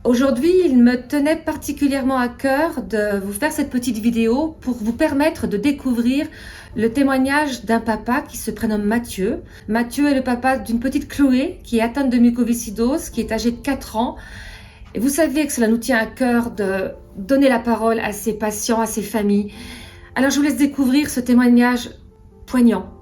Aujourd'hui, il me tenait particulièrement à cœur de vous faire cette petite vidéo pour vous permettre de découvrir le témoignage d'un papa qui se prénomme Mathieu. Mathieu est le papa d'une petite Chloé qui est atteinte de mucoviscidose, qui est âgée de 4 ans. Et vous savez que cela nous tient à cœur de donner la parole à ces patients, à ces familles. Alors je vous laisse découvrir ce témoignage poignant.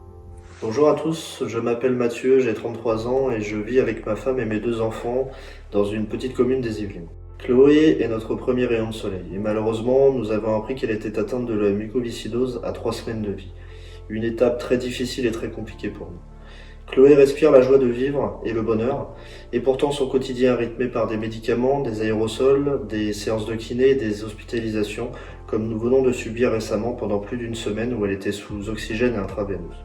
Bonjour à tous, je m'appelle Mathieu, j'ai 33 ans et je vis avec ma femme et mes 2 enfants dans une petite commune des Yvelines. Chloé est notre premier rayon de soleil et malheureusement nous avons appris qu'elle était atteinte de la mucoviscidose à 3 semaines de vie. Une étape très difficile et très compliquée pour nous. Chloé respire la joie de vivre et le bonheur et pourtant son quotidien est rythmé par des médicaments, des aérosols, des séances de kiné et des hospitalisations comme nous venons de subir récemment pendant plus d'une semaine où elle était sous oxygène et intraveineuse.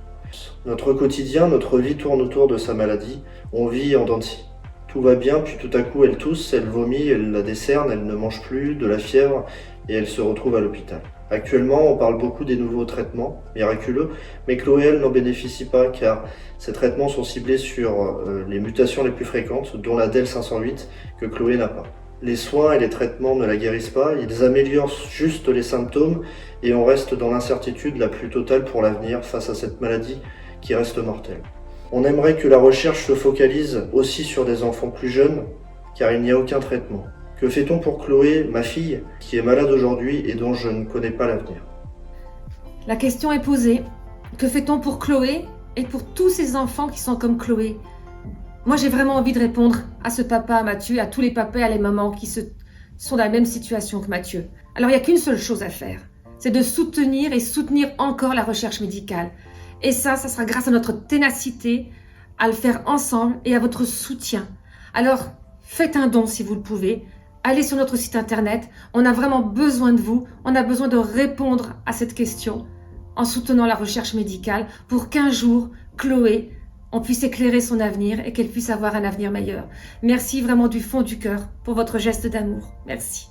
Notre quotidien, notre vie tourne autour de sa maladie, on vit en dents de scie. Tout va bien, puis tout à coup elle tousse, elle vomit, elle la décerne, elle ne mange plus, de la fièvre, et elle se retrouve à l'hôpital. Actuellement, on parle beaucoup des nouveaux traitements miraculeux, mais Chloé, elle, n'en bénéficie pas car ces traitements sont ciblés sur les mutations les plus fréquentes, dont la DEL 508 que Chloé n'a pas. Les soins et les traitements ne la guérissent pas, ils améliorent juste les symptômes et on reste dans l'incertitude la plus totale pour l'avenir face à cette maladie qui reste mortelle. On aimerait que la recherche se focalise aussi sur des enfants plus jeunes car il n'y a aucun traitement. Que fait-on pour Chloé, ma fille, qui est malade aujourd'hui et dont je ne connais pas l'avenir? La question est posée. Que fait-on pour Chloé et pour tous ces enfants qui sont comme Chloé? Moi, j'ai vraiment envie de répondre à ce papa, à Mathieu, à tous les papas et à les mamans qui sont dans la même situation que Mathieu. Alors, il n'y a qu'une seule chose à faire. C'est de soutenir et soutenir encore la recherche médicale. Et ça sera grâce à notre ténacité, à le faire ensemble et à votre soutien. Alors, faites un don si vous le pouvez. Allez sur notre site internet. On a vraiment besoin de vous. On a besoin de répondre à cette question en soutenant la recherche médicale pour qu'un jour, Chloé, on puisse éclairer son avenir et qu'elle puisse avoir un avenir meilleur. Merci vraiment du fond du cœur pour votre geste d'amour. Merci.